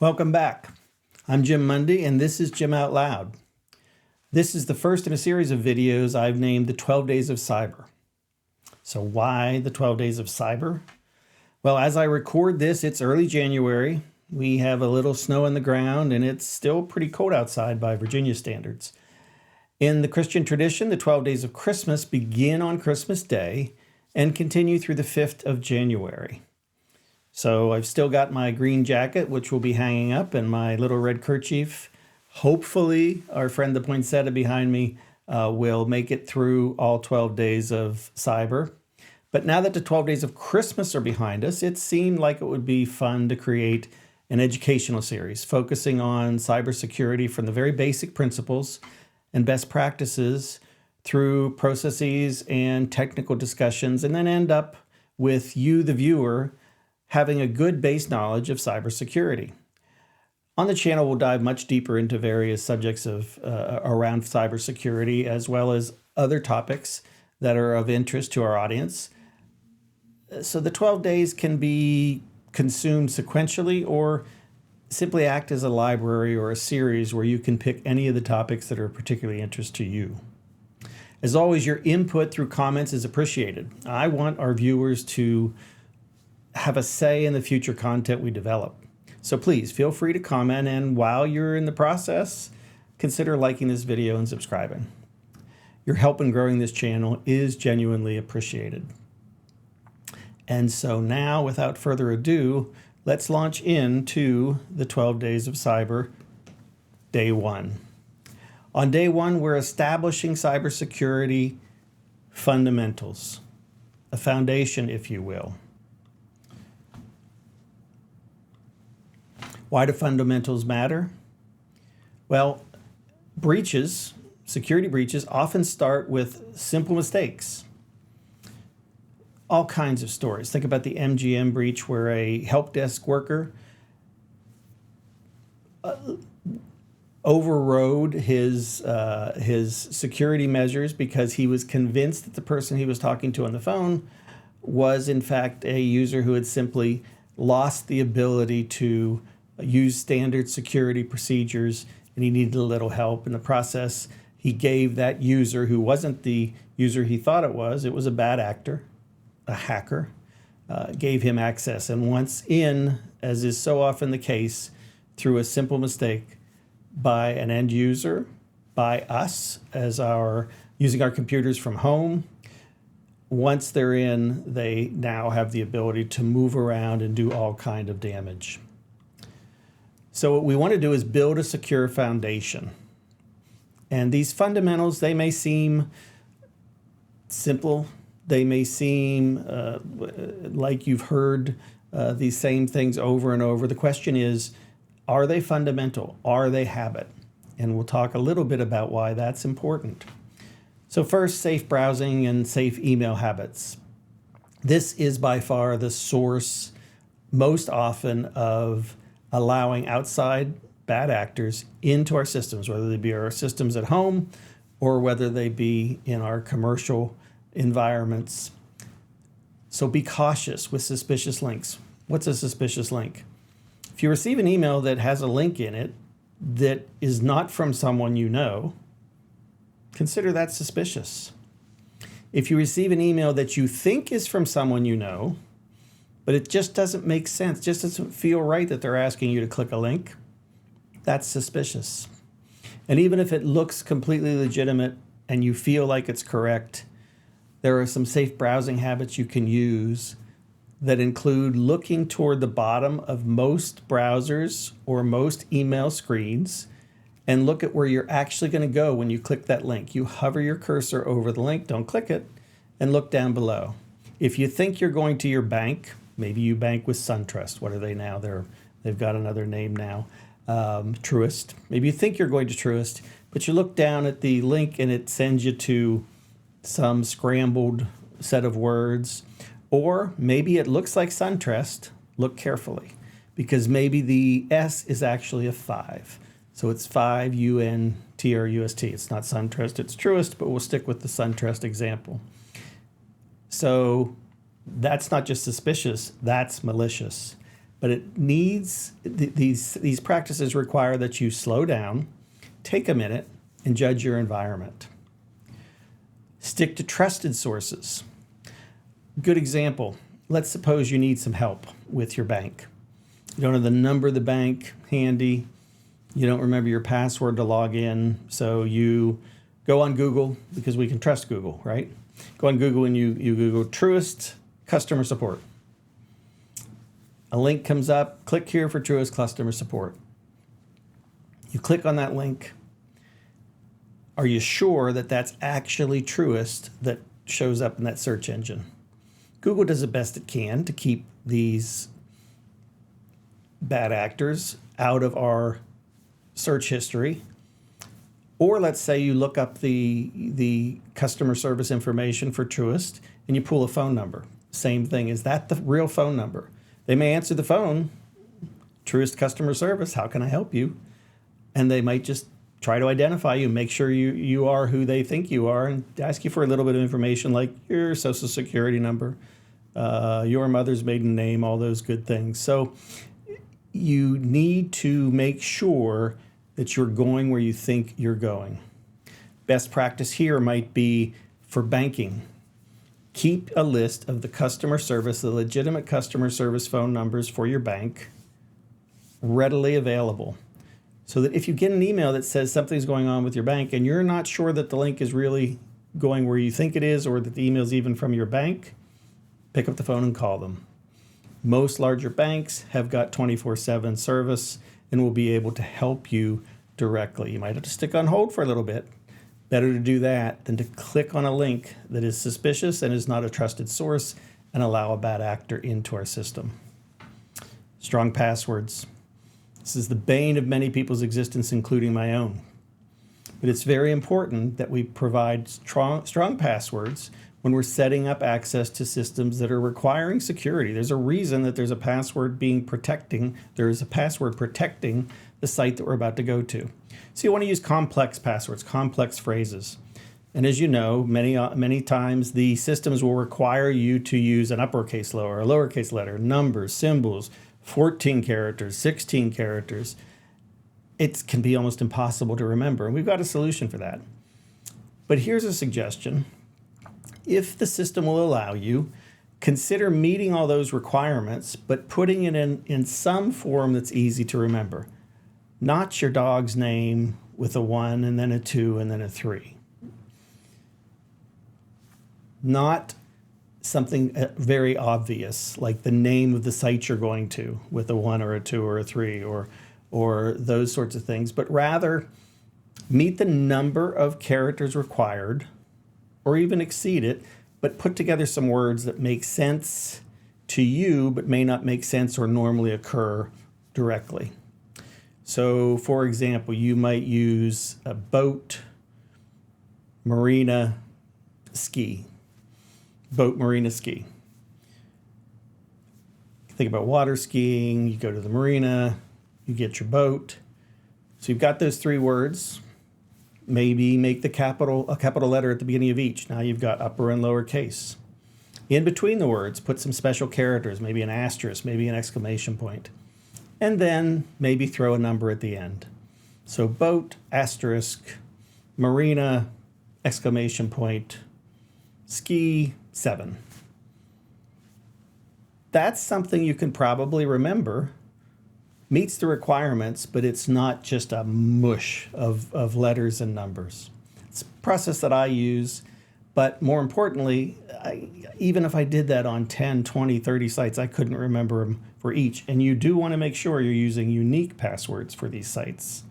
Welcome back. I'm Jim Mundy, and this is Jim Out Loud. This is the first in a series of videos I've named the 12 Days of Cyber. So why the 12 Days of Cyber? Well, as I record this, it's early January. We have a little snow on the ground, and it's still pretty cold outside by Virginia standards. In the Christian tradition, the 12 Days of Christmas begin on Christmas Day and continue through the 5th of January. So I've still got my green jacket, which will be hanging up, and my little red kerchief. Hopefully, our friend the poinsettia behind me will make it through all 12 days of cyber. But now that the 12 days of Christmas are behind us, it seemed like it would be fun to create an educational series focusing on cybersecurity from the very basic principles and best practices through processes and technical discussions, and then end up with you, the viewer, having a good base knowledge of cybersecurity. On the channel, we'll dive much deeper into various subjects around cybersecurity, as well as other topics that are of interest to our audience. So the 12 days can be consumed sequentially or simply act as a library or a series where you can pick any of the topics that are of particular interest to you. As always, your input through comments is appreciated. I want our viewers to have a say in the future content we develop. So please feel free to comment, and while you're in the process, consider liking this video and subscribing. Your help in growing this channel is genuinely appreciated. And so now, without further ado, let's launch into the 12 Days of Cyber, Day 1. On Day 1, we're establishing cybersecurity fundamentals, a foundation, if you will. Why do fundamentals matter? Well, security breaches often start with simple mistakes. All kinds of stories. Think about the MGM breach where a help desk worker overrode his security measures because he was convinced that the person he was talking to on the phone was in fact a user who had simply lost the ability to use standard security procedures, and he needed a little help. In the process, he gave that user, who wasn't the user he thought it was a bad actor, a hacker, gave him access. And once in, as is so often the case, through a simple mistake by an end user, by us as using our computers from home, once they're in, they now have the ability to move around and do all kind of damage. So what we want to do is build a secure foundation. And these fundamentals, they may seem simple. They may seem like you've heard these same things over and over. The question is, are they fundamental? Are they habit? And we'll talk a little bit about why that's important. So first, safe browsing and safe email habits. This is by far the source most often of allowing outside bad actors into our systems, whether they be our systems at home or whether they be in our commercial environments. So be cautious with suspicious links. What's a suspicious link? If you receive an email that has a link in it that is not from someone you know, consider that suspicious. If you receive an email that you think is from someone you know, but it just doesn't make sense, just doesn't feel right that they're asking you to click a link, that's suspicious. And even if it looks completely legitimate and you feel like it's correct, there are some safe browsing habits you can use that include looking toward the bottom of most browsers or most email screens and look at where you're actually going to go when you click that link. You hover your cursor over the link, don't click it, and look down below. If you think you're going to your bank, maybe you bank with SunTrust. What are they now? They've got another name now. Truist. Maybe you think you're going to Truist, but you look down at the link and it sends you to some scrambled set of words. Or maybe it looks like SunTrust. Look carefully, because maybe the S is actually a 5. So it's 5 UNTRUST. It's not SunTrust, it's Truist, but we'll stick with the SunTrust example. So that's not just suspicious, that's malicious. But it needs, these practices require that you slow down, take a minute, and judge your environment. Stick to trusted sources. Good example, let's suppose you need some help with your bank. You don't have the number of the bank handy. You don't remember your password to log in. So you go on Google, because we can trust Google, right? Go on Google and you Google Truist customer support. A link comes up, click here for Truist customer support. You click on that link. Are you sure that that's actually Truist that shows up in that search engine? Google does the best it can to keep these bad actors out of our search history. Or let's say you look up the customer service information for Truist and you pull a phone number. Same thing. Is that the real phone number? They may answer the phone, Truist customer service, how can I help you? And they might just try to identify you, make sure you are who they think you are, and ask you for a little bit of information like your social security number, your mother's maiden name, all those good things. So you need to make sure that you're going where you think you're going. Best practice here might be for banking. Keep a list of the customer service, the legitimate customer service phone numbers for your bank readily available. So that if you get an email that says something's going on with your bank and you're not sure that the link is really going where you think it is, or that the email is even from your bank, pick up the phone and call them. Most larger banks have got 24/7 service and will be able to help you directly. You might have to stick on hold for a little bit. Better to do that than to click on a link that is suspicious and is not a trusted source and allow a bad actor into our system. Strong passwords. This is the bane of many people's existence, including my own. But it's very important that we provide strong passwords when we're setting up access to systems that are requiring security. There's a reason that there's a password protecting the site that we're about to go to. So you want to use complex passwords, complex phrases. And as you know, many times the systems will require you to use an uppercase or a lowercase letter, numbers, symbols, 14 characters, 16 characters. It can be almost impossible to remember, and we've got a solution for that. But here's a suggestion. If the system will allow you, consider meeting all those requirements, but putting it in some form that's easy to remember. Not your dog's name with a 1 and then a 2 and then a 3. Not something very obvious, like the name of the site you're going to with a 1 or a 2 or a 3 or those sorts of things, but rather meet the number of characters required or even exceed it, but put together some words that make sense to you but may not make sense or normally occur directly. So, for example, you might use a boat, marina, ski. Boat, marina, ski. Think about water skiing, you go to the marina, you get your boat. So you've got those 3 words. Maybe make a capital letter at the beginning of each. Now you've got upper and lower case. In between the words, put some special characters, maybe an asterisk, maybe an exclamation point. And then maybe throw a number at the end. So boat, asterisk, marina, exclamation point, ski, 7. That's something you can probably remember. Meets the requirements, but it's not just a mush of letters and numbers. It's a process that I use, but more importantly, even if I did that on 10, 20, 30 sites, I couldn't remember them for each. And you do want to make sure you're using unique passwords for these sites.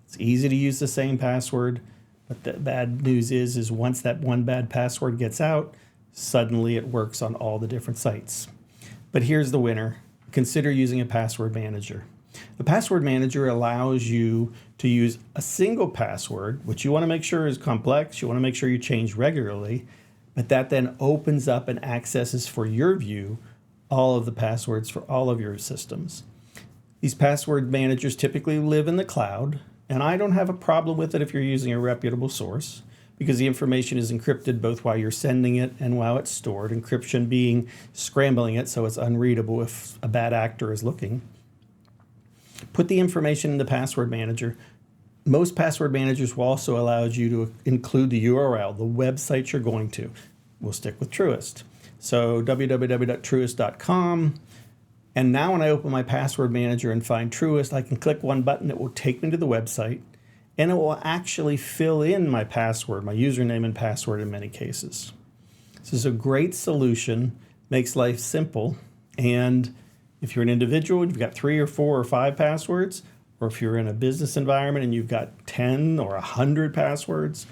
It's easy to use the same password, but the bad news is once that one bad password gets out, suddenly it works on all the different sites. But here's the winner. Consider using a password manager. The password manager allows you to use a single password, which you want to make sure is complex. You want to make sure you change regularly, but that then opens up and accesses for your view all of the passwords for all of your systems. These password managers typically live in the cloud, and I don't have a problem with it if you're using a reputable source. because the information is encrypted both while you're sending it and while it's stored. Encryption being scrambling it so it's unreadable if a bad actor is looking. Put the information in the password manager. Most password managers will also allow you to include the URL, the website you're going to. We'll stick with Truist. So www.truist.com. And now when I open my password manager and find Truist, I can click one button. It will take me to the website, and it will actually fill in my password, my username and password in many cases. This is a great solution, makes life simple. And if you're an individual, you've got 3 or 4 or 5 passwords, or if you're in a business environment and you've got 10 or 100 passwords,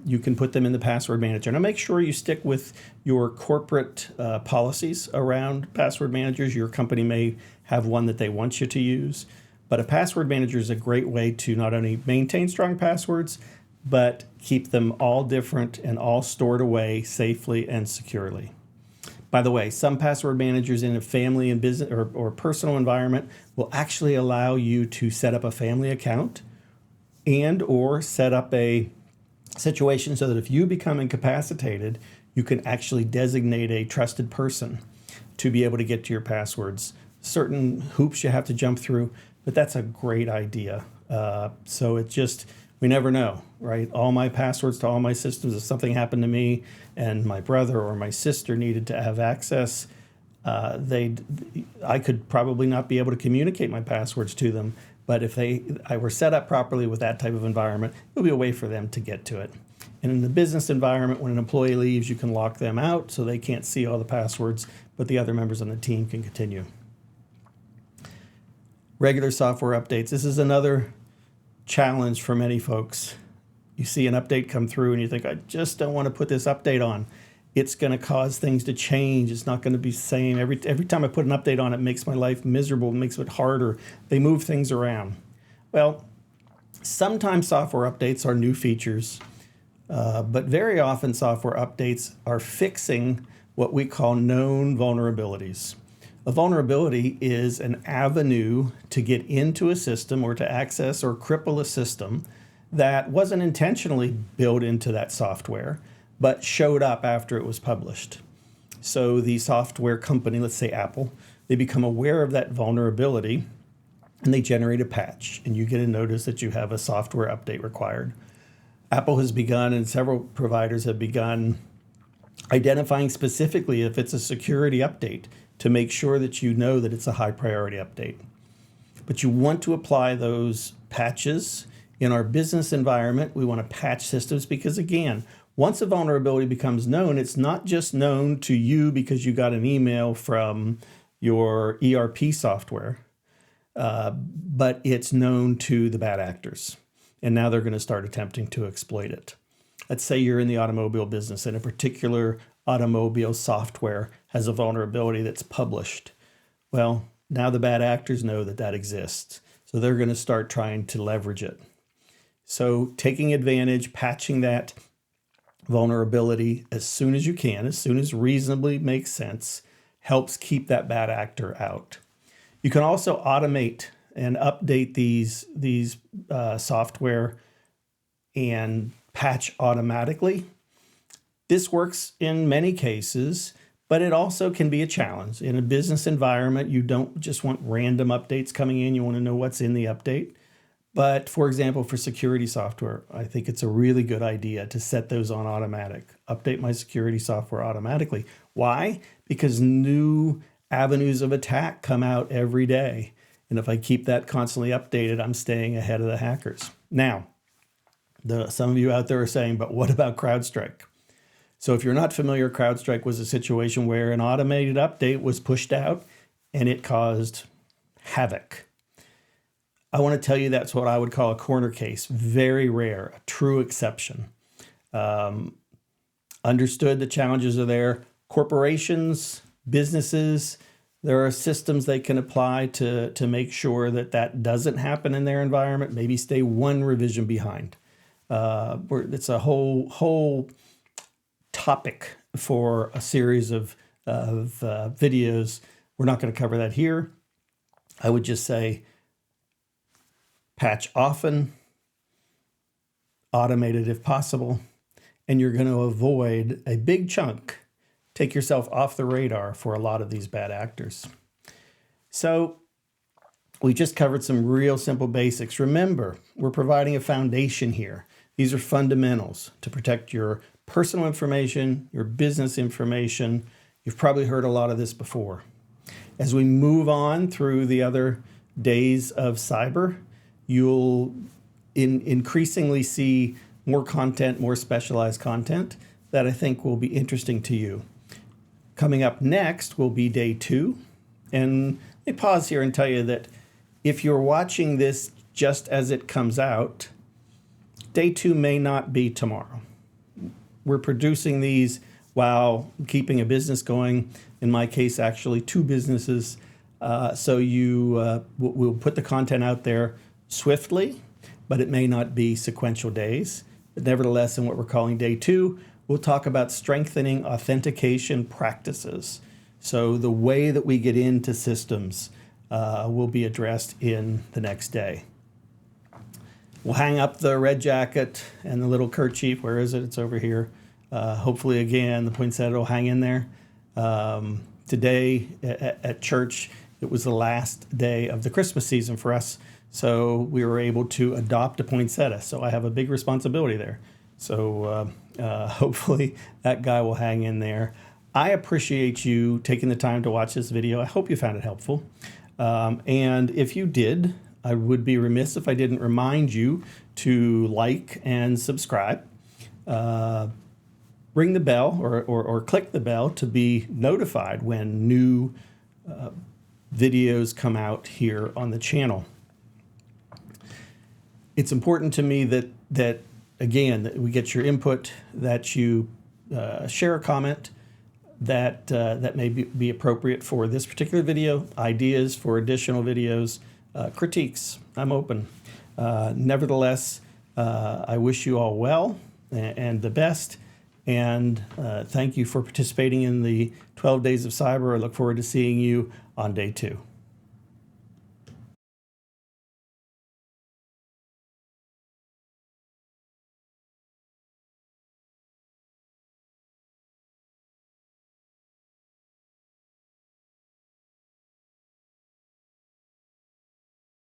you can put them in the password manager. Now make sure you stick with your corporate policies around password managers. Your company may have one that they want you to use, but a password manager is a great way to not only maintain strong passwords, but keep them all different and all stored away safely and securely. By the way, some password managers in a family and business or personal environment will actually allow you to set up a family account and or set up a situation so that if you become incapacitated, you can actually designate a trusted person to be able to get to your passwords. Certain hoops you have to jump through, but that's a great idea. We never know, right? All my passwords to all my systems, if something happened to me and my brother or my sister needed to have access, I could probably not be able to communicate my passwords to them. But if I were set up properly with that type of environment, it would be a way for them to get to it. And in the business environment, when an employee leaves, you can lock them out so they can't see all the passwords, but the other members on the team can continue. Regular software updates. This is another challenge for many folks. You see an update come through and you think, I just don't want to put this update on. It's going to cause things to change. It's not going to be the same. Every time I put an update on, it makes my life miserable, it makes it harder. They move things around. Well, sometimes software updates are new features, but very often software updates are fixing what we call known vulnerabilities. A vulnerability is an avenue to get into a system or to access or cripple a system that wasn't intentionally built into that software, but showed up after it was published. So the software company, let's say Apple, they become aware of that vulnerability and they generate a patch, and you get a notice that you have a software update required. Apple has begun, and several providers have begun, identifying specifically if it's a security update to make sure that you know that it's a high priority update. But you want to apply those patches in our business environment. We want to patch systems because, again, once a vulnerability becomes known, it's not just known to you because you got an email from your ERP software, but it's known to the bad actors. And now they're going to start attempting to exploit it. Let's say you're in the automobile business and a particular automobile software has a vulnerability that's published. Well, now the bad actors know that that exists. So they're going to start trying to leverage it. So taking advantage, patching that vulnerability as soon as you can, as soon as reasonably makes sense, helps keep that bad actor out. You can also automate and update these software and patch automatically. This works in many cases, but it also can be a challenge. In a business environment, you don't just want random updates coming in. You want to know what's in the update. But for example, for security software, I think it's a really good idea to set those on automatic. Update my security software automatically. Why? Because new avenues of attack come out every day. And if I keep that constantly updated, I'm staying ahead of the hackers. Now, some of you out there are saying, but what about CrowdStrike? So if you're not familiar, CrowdStrike was a situation where an automated update was pushed out and it caused havoc. I want to tell you that's what I would call a corner case. Very rare, a true exception. Understood the challenges are there. Corporations, businesses, there are systems they can apply to make sure that that doesn't happen in their environment. Maybe stay one revision behind. It's a whole topic for a series of videos. We're not going to cover that here. I would just say patch often, automate it if possible, and you're going to avoid a big chunk, take yourself off the radar for a lot of these bad actors. So we just covered some real simple basics. Remember, we're providing a foundation here. These are fundamentals to protect your personal information, your business information. You've probably heard a lot of this before. As we move on through the other days of cyber, you'll increasingly see more content, more specialized content that I think will be interesting to you. Coming up next will be day 2. And let me pause here and tell you that if you're watching this just as it comes out, day 2 may not be tomorrow. We're producing these while keeping a business going. In my case, actually 2 businesses. So we'll put the content out there swiftly, but it may not be sequential days. But nevertheless, in what we're calling day 2, we'll talk about strengthening authentication practices. So the way that we get into systems will be addressed in the next day. We'll hang up the red jacket and the little kerchief. Where is it? It's over here. Hopefully, again, the poinsettia will hang in there. Today at church, it was the last day of the Christmas season for us. So we were able to adopt a poinsettia. So I have a big responsibility there. So hopefully that guy will hang in there. I appreciate you taking the time to watch this video. I hope you found it helpful. And if you did, I would be remiss if I didn't remind you to like and subscribe. Ring the bell or click the bell to be notified when new videos come out here on the channel. It's important to me that again, that we get your input, that you share a comment that may be appropriate for this particular video, ideas for additional videos, critiques. I'm open. Nevertheless, I wish you all well and the best. And thank you for participating in the 12 Days of Cyber. I look forward to seeing you on day 2.